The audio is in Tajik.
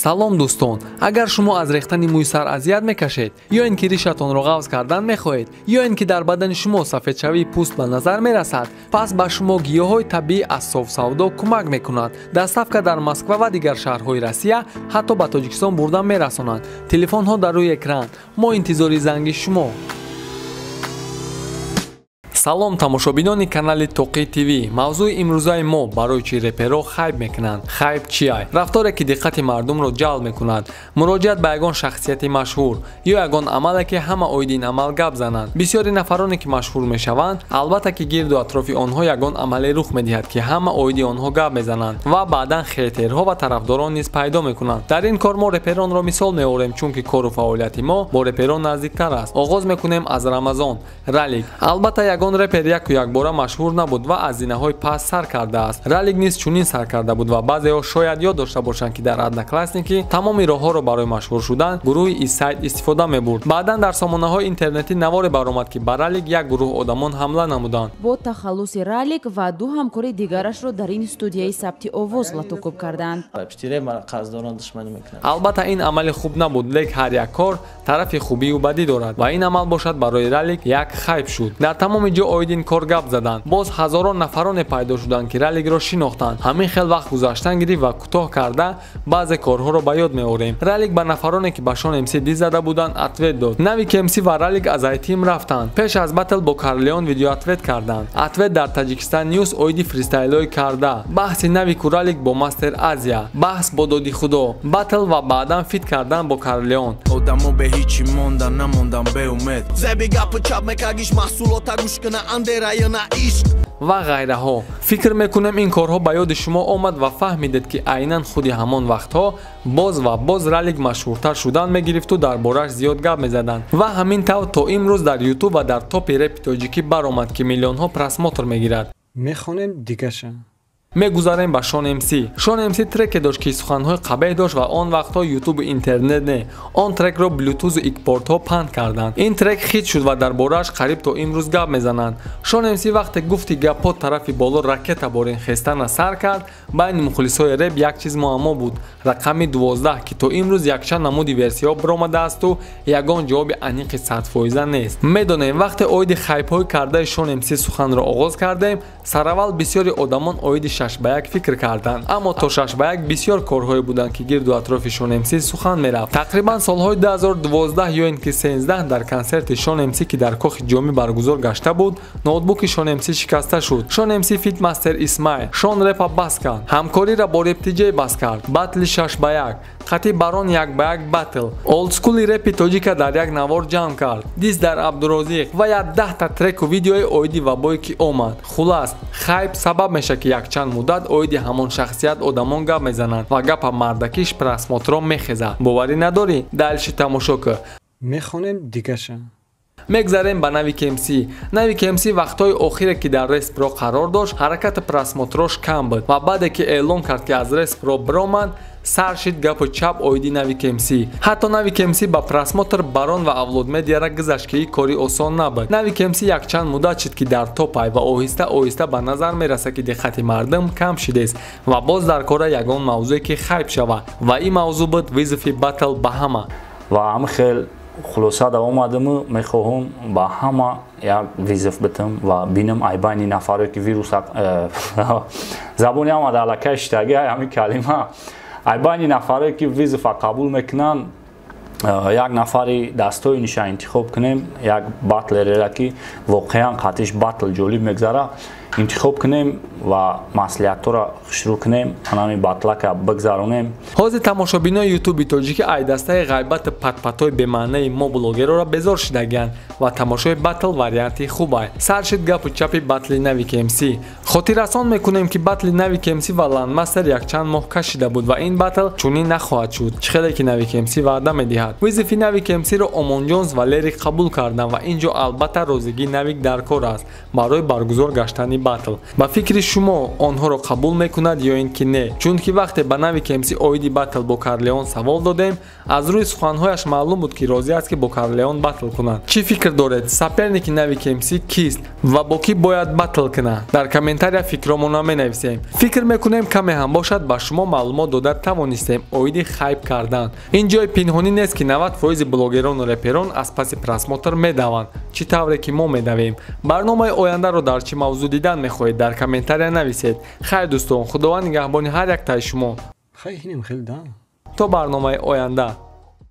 салом дӯстон, агар шумо аз рехтани мӯи сар азият мекашед ё ин ки ришатонро ғафз кардан мехоҳед ё ин ки дар бадани шумо сафедшавии пӯст ба назар мерасад, пас ба шумо гиёҳҳои табиӣ аз софсавдо кӯмак мекунанд. доставка дар Москва ва дигар шаҳрҳои Россия ҳатто ба Тоҷикистон бурда мерасонанд. телефонҳо дар рӯи экран. мо интизори занги шумо. салом тамошобинони канали Тоқӣ ТВ. мавзӯи имрӯзаи мо барои чӣ реперҳо хайп мекунанд? Хайп чия? рафторе ки диққати мардумро ҷалб мекунад, муроҷиат ба ягон шахсияти машҳур ё ягон амале ки ҳама оиди ин амал гап зананд. бисёри нафароне ки машҳур мешаванд, албатта ки гирду атрофи онҳо ягон амале рух медиҳад ки ҳама оиди онҳо гап мезананд ва баъдан хейтерҳо ва тарафдорон низ пайдо мекунанд. дар ин кор мо реперонро мисол меорем, чунки кору фаъолияти мо бо реперон наздиктар аст. оғоз мекунем аз Рамазон. Ралик албатта ягон репер яку якбора машҳур набуд ва аз зинаҳои паст сар кардааст. Ралик низ чунин сар карда буд ва баъзеҳо шояд ёд дошта бошанд ки дар одноклассники тамоми роҳҳоро барои машҳур шудан гурӯҳи Eastside истифода мебурд. баъдан дар сомонаҳои интернетӣ наворе баромад ки ба Ралик як гурӯҳ одамон ҳамла намуданд. бо тахаллуси Ралик ва ду ҳамкори дигарашро дар ин студияи сабти овоз латокуб карданд. албатта ин амали хуб набуд, лек ҳар як кор тарафи хубию бадӣ дорад ва ин амал бошад барои Ралик як хайп шуд. дар тамоми ҷо оидин кор гап заданд. боз ҳазорон нафароне пайдо шуданд ки Раликро шинохтанд. ҳамин хел вақт гузаштан гирифт ва кӯтоҳ карда баъзе корҳоро ба ёд меорем. Ралик ба нафароне ки ба Шон МС диз зада буданд ответ дод. Навик МС ва Ралик аз айтим рафтанд. пеш аз батл бо Карлеон видео ответ карданд. ответ дар Таҷикистан Ньюс оиди фристайлҳои карда, баҳси Навику Ралик бо Мастер Азия, баҳс бо Доди Худо, батл ва баъдан фит кардан бо Карлеон. одамо бе ҳичи мондан намондам беумед. зеби гапу чап мекагиш маҳсулота гӯшкана андераяна ишқ ва ғайраҳо. фикр мекунем ин корҳо ба ёди шумо омад ва фаҳмидед ки айнан худи ҳамон вақтҳо боз ва боз Ралик машҳуртар шудан мегирифту дар бораш зиёд гап мезаданд ва ҳамин тавр то имрӯз дар YouTube ва дар топи репи тоҷикӣ баромад ки миллионҳо просмотр мегирад. мехонем дигаша. мегузарем ба Шон МС. Шон МС треке дошт ки суханҳои қабеҳ дошт ва он вақтҳо YouTube интернет не. Он трекро Bluetooth экпортҳо панд карданд. ин трек хит шуд ва дар борааш қариб то имрӯз гап мезананд. Шон МС вақте гуфти гапҳо тарафи боло ракета борин хестана сар кард, байни мухлисои реп як чиз муаммо буд. рақами 12 ки то имрӯз якчанд намуди версияҳо биромадаасту ягон ҷавоби аниқи 100% нест. медонем вақте оиди хайпҳои кардаи Шон МС суханро оғоз кардем, сараввал бисёри одамон оиди 6 фикр карданд, аммо то 6 бисёр корҳое буданд ки гирду атрофи Шон МС сухан мерафт. тақрибан солҳои 2012 ё ин ки 13 дар консерти Шон МС ки дар кохи ҷоми баргузор гашта буд, ноутбуки Шон МС шикаста шуд. Шон МС фит Мастер Исмаил, Шон репа бас кард, ҳамкориро бо Рептиҷей бас кард, батли 6 қати барон 1 батл, олдскули репи тоҷика дар як навор ҷамъ кард, диз дар Абдурозиқ ва 10 треку видеои оиди вабое ки омад. хулас хайп сабаб меша ки якчанд муддат оиди ҳамон шахсият одамон гап мезананд ва гапа мардакиш просмотро мехезад. боварӣ надорӣ? дайлши тамошо кӯ. мехонем дигаша. мегзарем ба Навик МС. Навик МС вақтҳои охире ки дар Респро қарор дошт, ҳаракати просмотрош кам буд ва баъде ки эълон кард ки аз Респро биромад, сар шид гапу чап оиди Навик МС. ҳатто Навик МС ба просмотр барон ва Авлод медиара гузашт ки ин кори осон набуд. Навик МС якчанд муддат шид ки дар топай ва оҳиста оҳиста ба назар мерасад ки диққати мардум кам шидест ва боз дар кора ягон мавзӯе ки хайп шавад ва ин мавзӯъ буд визифи батл ба ҳама. ва ҳам хел хулоса давом адаму мехоҳам ба ҳама як визиф битам ва бинам айбайни нафаре ки вирус забони ҳама далакай штаги ҳамин калима айбайни нафаре ки визифа қабул мекунанд як нафари дастои ниша интихоб кунем, як батлереро ки воқеан қатиш батл ҷолиб мегзара интихоб кунем ва маслиҳатҳоро хушрӯ кунем, ҳамин батлака бигзаронем. ҳозир тамошобинои ютуби тоҷикӣ айдастаи ғайбати патпатои бемаънаи мо блогерора безор шудагиянд ва тамошои батл варианти хуб аст. сар шид гапу чапи батли Навик МС. хотиррасон мекунем ки батли Навик МС ва Landmaster якчанд моҳ кашида буд ва ин батл чунин нахоҳад шуд, чӣ хеле ки Навик МС ваъда медиҳад. визифи Навик МС-ро Омонҷонс ва Лерик қабул карданд ва ин ҷо албатта розигии Навик дар кор аст барои баргузор гаштани батл. ба фикри шумо онҳоро қабул мекунад ё ин ки не? Чунки вақте ба нави KMC оиди батл бо Карлеон савол додем, аз рӯи суханҳояш маълум буд ки розӣ аст ки бо Карлеон батл кунад. Чӣ фикр доред? Саперники нави KMC кист ва бо кӣ бояд батл кунад? Дар комментария фикромона менависем. Фикр мекунем каме ҳам бошад ба шумо маълумот дода тавонистем оиди хайп кардан. ин ҷои пинҳонӣ нест ки 90% блогерону реперон аз паси просмотр медаванд. чӣ тавре ки мо медавем? барномаи ояндаро дар чӣ мавзӯъ дидан мехоҳед? дар комментария нависед. хайр дӯстон, худованд нигаҳбони ҳар яктаи шумо. خیلی خیلی то барномаи оянда.